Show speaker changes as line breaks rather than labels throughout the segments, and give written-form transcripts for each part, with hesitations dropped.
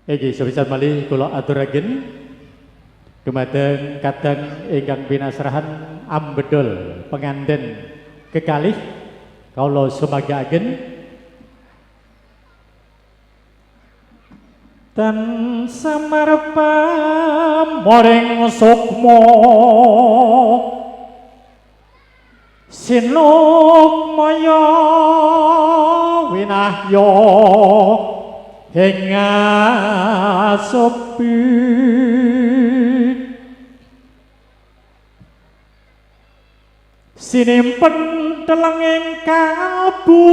Iki sepisan malih kula aturaken dumateng kadang ingkang pinasrahan ambedol penganten kekalih kawula sumagaaken tan samarpa moring sukma sinuk maya winahya ing sepi sinimpen telenging kalbu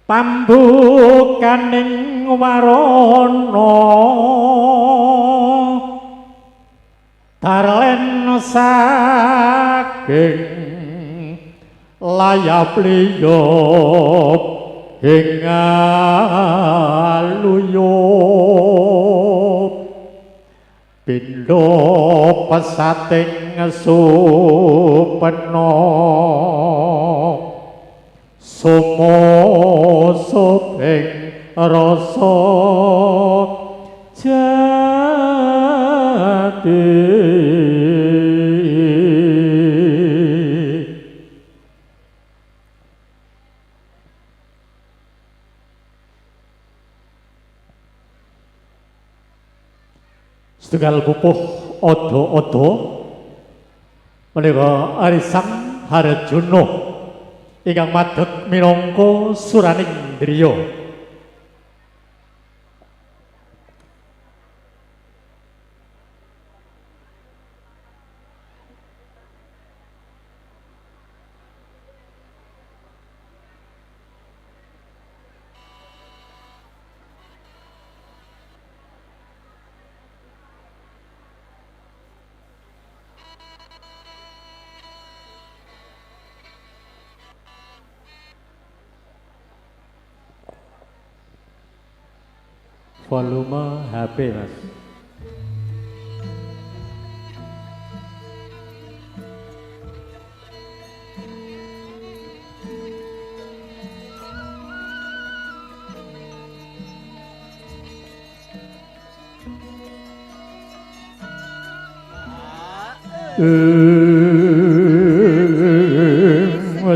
pambukaning warana tarlen saking layap liyop ing aluyup pindha pesating supena sumusup ing rasa jati setunggal pupuh odo-odo menika arisan Harjuna ingkang madeg minangka suraning driya volume HP Mas.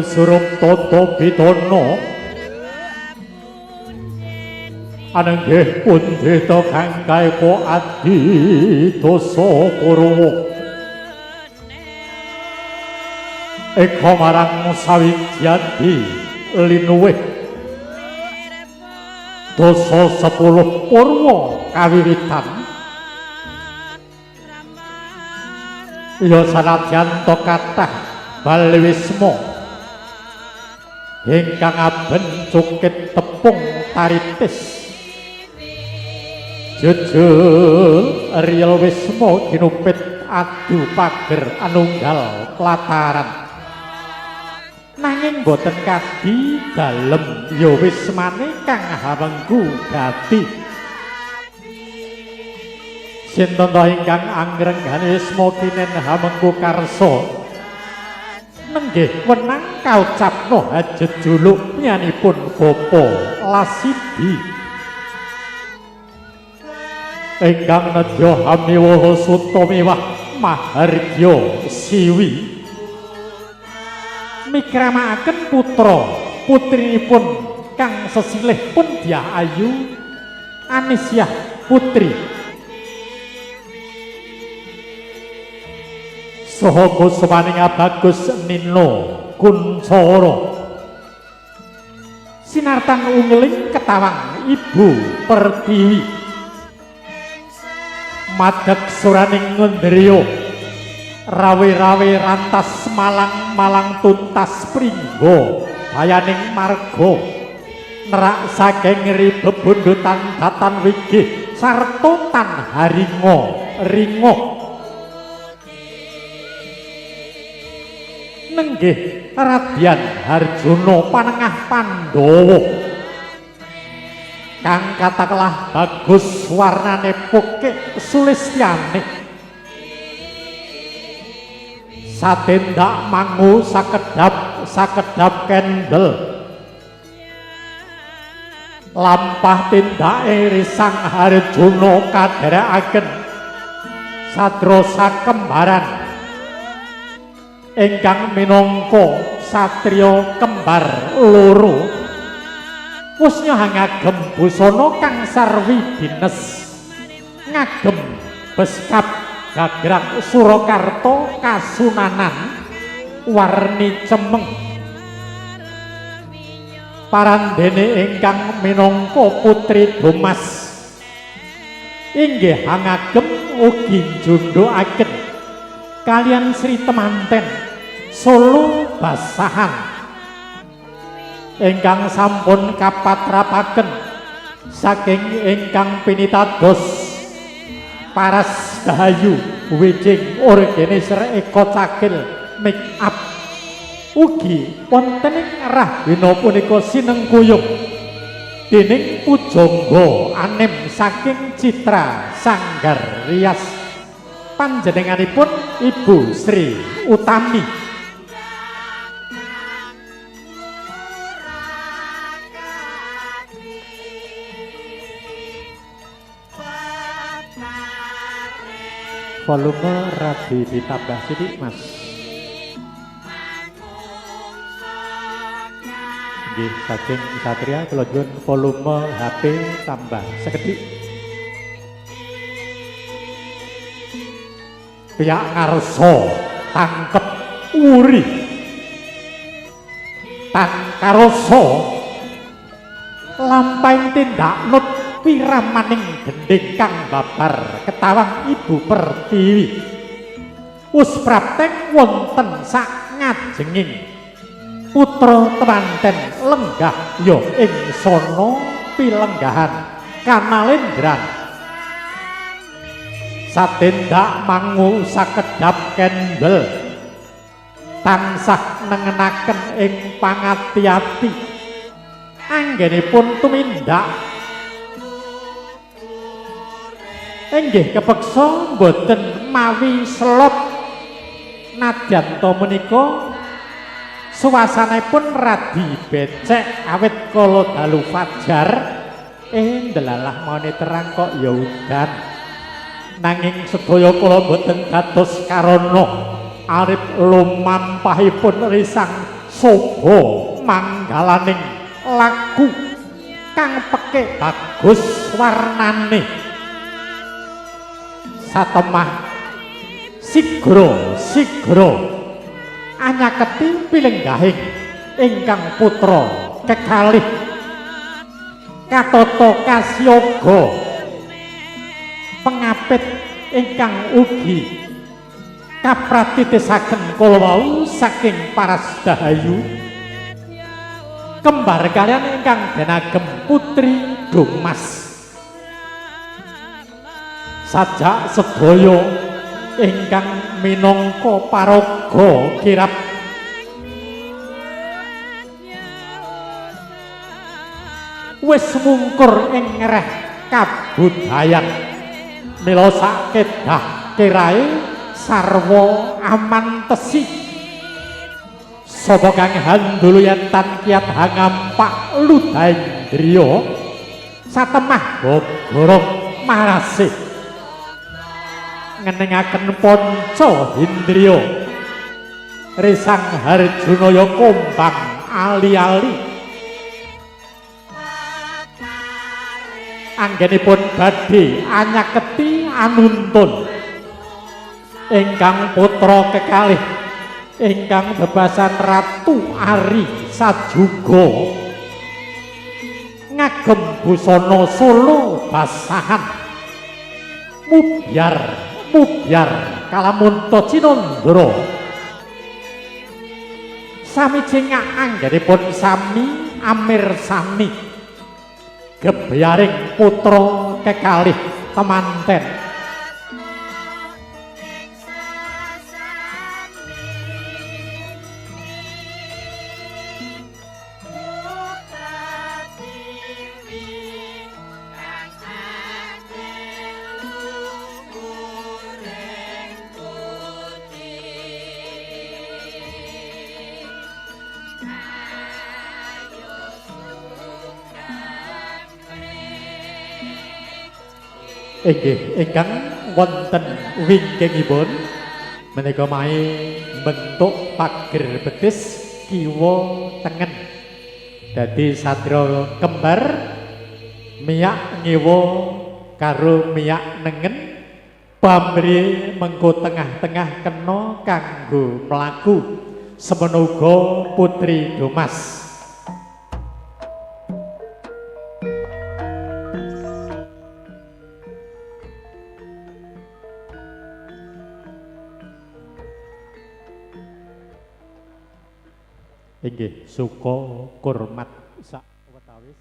Surup toto pitono anenggih pundhita kang kaepa adi dosa Kurawa eka marang sawijadi linuwih dosa 10 Purwa kawiwitan ya sanadyan to kathah balwisma ingkang aben cukit tepung taritis jujur riyel wisma kinupit adu pager anunggal plataran nanging boten kadi dalem ya wismane kang hamengku dadi sinten ta ingkang angrenggane wisma kinen hamengku karsa nenggih wenang kaucapno hajat juluk nyanipun Bapa Lasidi ingkang nedya hamiwaha suta miwah mahargya siwi mikramakaken putra putrinipun kang sesilih pun Dyah Ayu Anisyah Putri saha kusmaning Bagus Nino Kuncoro sinartan ungling ketawang Ibu Pertiwi madeg suraning ngendriya rawe-rawe rantas malang-malang tuntas pringgo bayaning marga nerak saking ribebundutan datan wigih sarta tan haringa ringa nenggih Radyan Harjuna panengah Pandhawa kang katakelah bagus warnane pukik sulistyane sadendak mangu sakedap kendel lampah tindake Risang Harjuna kadherekaken sadrosa kembaran ingkang minangka satriya kembar loro wus ngagem busana kang sarwi dines ngagem beskap gagrag Surakarta kasunanan warni cemeng parandene ingkang minangka putri Dumas inggih ngagem ugi njundhukaken kalian Sri Temanten Solo Basahan ingkang sampun kapatrapaken saking ingkang pinitados paras dahayu wijing organizer Eko Cakil make up ugi wonten ing Rahina punika sinengkuyung dening pujangga anem saking Citra Sanggar Rias panjenenganipun Ibu Sri Utami. Volume rabi ditambah sidik Mas. Nggih saking Satria kula nyuwun volume HP tambah sekedhik. Pihak ngarsa tangkep uri. Tan karasa lampahing tindak nut piramaning gendhing kang babar ketawang Ibu Pertiwi wus praktek wonten sak ngajenging putra Temanten lenggah ya ing sono pilenggahan Kanalendran satindak mangu sakedap kendel tansah nengenaken ing pangati-ati anggenipun tumindak inggih kepeksa boten mawi selop nadyan to menika suasanipun radi becek awit kala dalu fajar ndelalah mone terang kok ya udan nanging sedaya kula boten dados karana arep lumampahipun Risang soba manggalaning lagu kang pekik bagus warnane satemah sigra anyaketi pilenggahing ingkang putra kekalih katata kasyoga pengapit ingkang ugi kapratitisaken kala wau saking paras dahayu kembar kalian ingkang denagem putri Dumas sajak sedaya ingkang minangka paraga kirab wis mungkur ing reh kabudayan mila sak kedah kirae sarwa amantesi sapa kang handulu yen tan kiat hangampak ludhendriya satemah gogorong marasih ngenengaken panca indriya Risang Harjuna kombang ali-ali anggenipun badhe anyaketi anuntun ingkang putra kekalih ingkang bebasan Ratu Ari Sajuga ngagem busana Solo Basahan mubyar kalamunta Cinandra sami cengak anggenipun sami amirsani gebyaring putra kekalih Temanten Inggih ingkang wonten wingkingipun menika mahe bentuk pager betis kiwa tengen. Dadi sadra kembar miyak ngewa karo miyak nengen pamrih mengko tengah-tengah kena kanggo mlaku semono uga putri Domas. Inggih suka kurmat sak wetawis.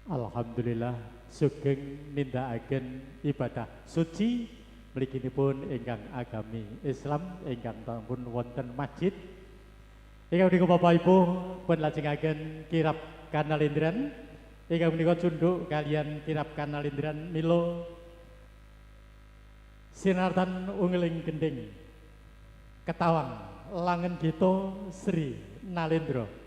Alhamdulillah sugeng nindakaken ibadah suci mliginipun ingkang agami Islam ingkang sampun wonten masjid. Ingkang menika Bapak Ibu pun lajengaken kirab kanalindran ingkang menika cunduk kalian kirab kanalindran milo sinartan ungling gending ketawang langen gito Sri Nalendra.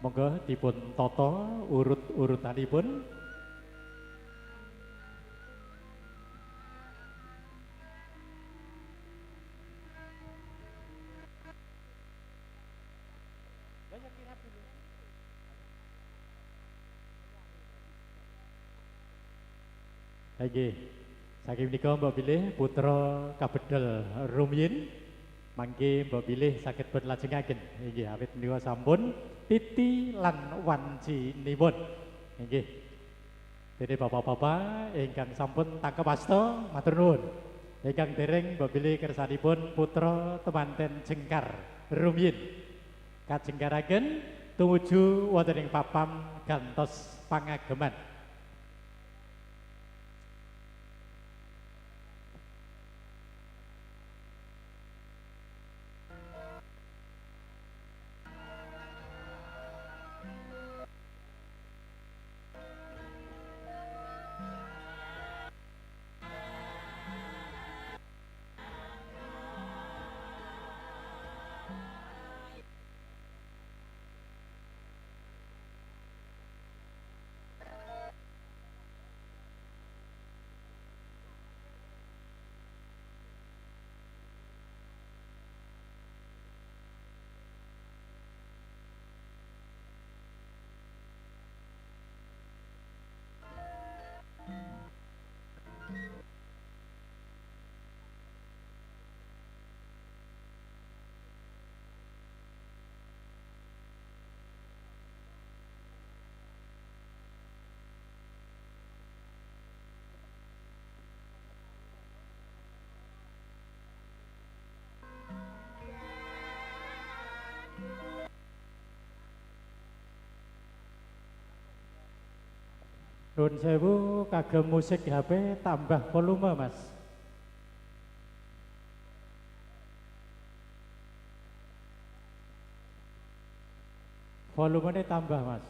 Monggo dipun tata urut-urutanipun. Nggih, saking menika mbok bilih putra kabedel rumiyin mangke mbok bilih saged pun lajengaken. Nggih, awit menika sampun titi lan wancinipun. Nggih. Dene bapak-bapak ingkang sampun tangkep asta matur nuwun. Ingkang dereng mbok bilih kersanipun putra temanten Jengkar rumiyin kajenggaraken tumuju wonten ing papam gantos pangageman. Nuwun sewu kagem musik HP tambah volume Mas. Volumenya tambah Mas.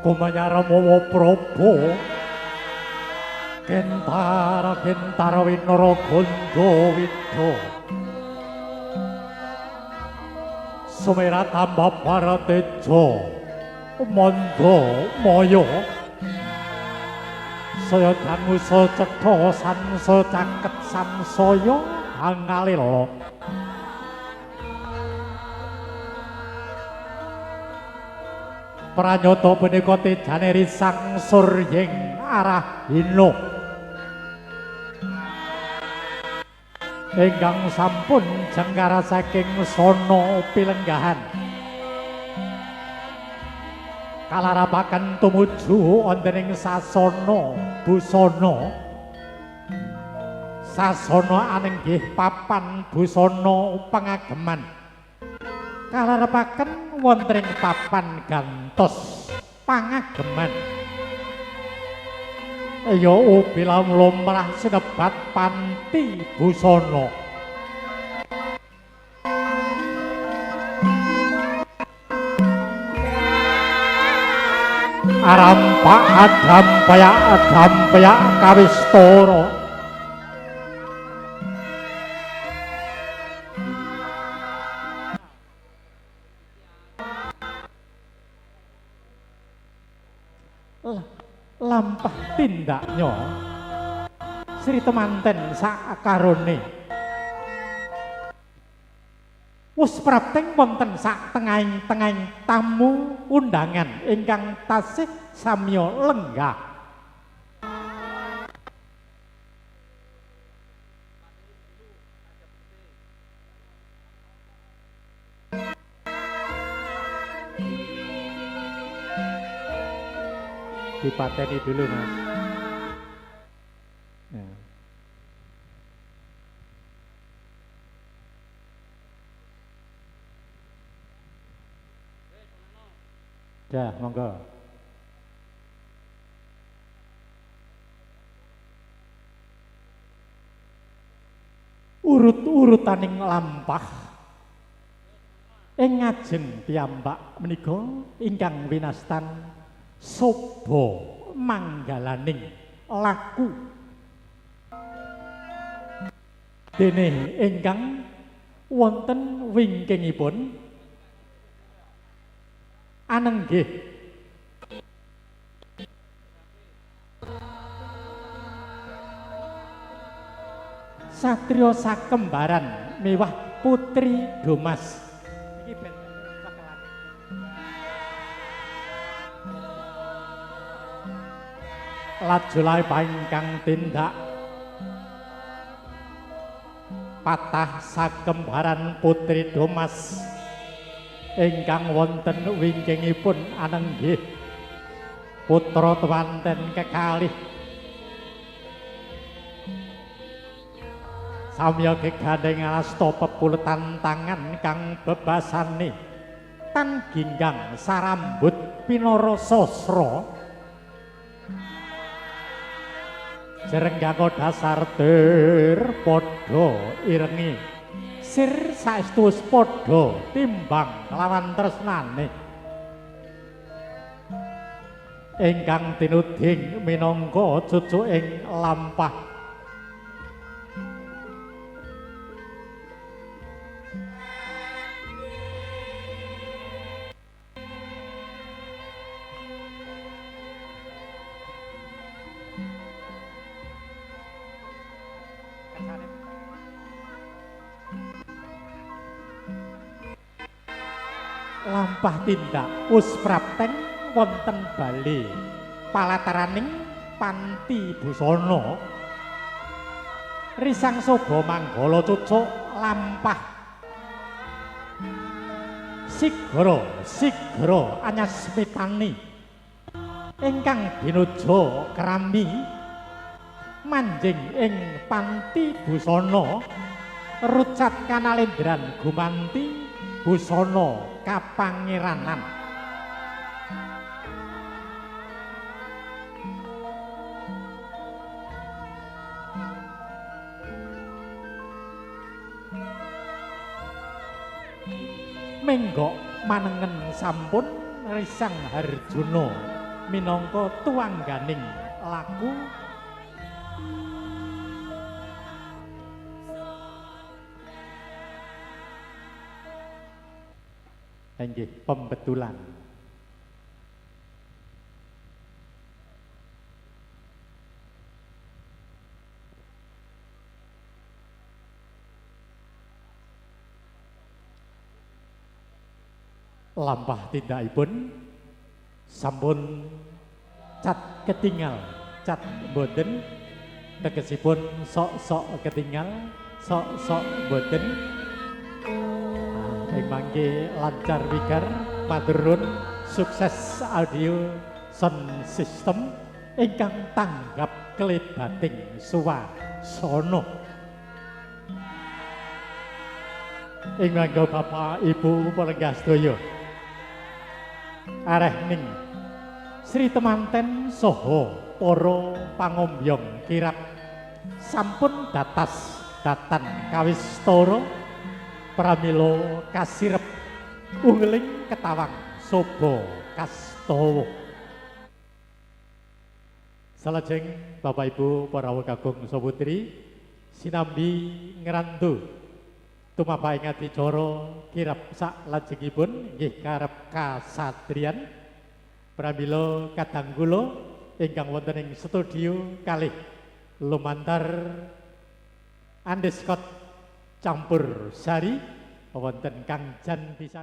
Kumanyara Mawa Praba Kentara Winara Gandawida Sumera tambah Barateja Manda Maya saya dangu cetha sansa caket sansaya hangalila pranyata punika tejane risang suryeng arah hina ingkang sampun jengkara saking sono pilenggahan kalarapaken tumuju wonten ing sasana busana sasana anenggih papan busana pengageman kalarapaken wonten ing papan gantos pangageman ya ubilam lumrah sinebat panti busana arampak adampaya kawistara lampah tindaknya Sri temanten sakarone wis prapting wonten sak tengahing tamu undangan ingkang tasih samya lenggah dipateni dulu Mas. Ya. Dah, monggo. Urut-urutaning lampah ing ngajeng piyambak menika ingkang winastan soba manggalaning laku dene ingkang wonten wingkingipun anenggih satriya sakembaran miwah putri Domas iki ben lajulai pangkang tindak patah sakembaran putri Domas ingkang wonten wingkingipun anenggih putra temanten kekalih samya gegandeng asta pepuletan tangan kang bebasane tan ginggang sarambut pinara sasra Jerenggang dasar tir padha irengi sir saestu wis padha timbang lawan tresnane ingkang tinuding minangka cucuking lampah lampah tindak us prapteng wonten bali palataraning panti busana risang soba manggala cucuk lampah sigra anyasmitani ingkang binuja krami manjing ing panti busana rucat kanalendran gumanti busana kapangeranan menggok manengen sampun risang Harjuna minangka tuangganing laku inggih pembetulan lampah tindakipun sampun cat ketinggal cat boten tegesipun sok-sok ketinggal sok-sok boten mangke lancar wigar maturun sukses audio sound system ingkang tanggap kelebating suwasana ing mangga Bapak Ibu panenggah sedaya areh ning Sri temanten saha para pangombyong kirap sampun datas datan kawistara pramila kasirep ungling ketawang soba kastawa salajeng Bapak Ibu para kakung saputri sinambi ngrantu tumapaing adicara kirap sak lajengipun nggih karep kasatriyan pramila kadang kula ingkang wonten ing studio kalih lumantar Andeskot campur sari wonten Kang Jan pisan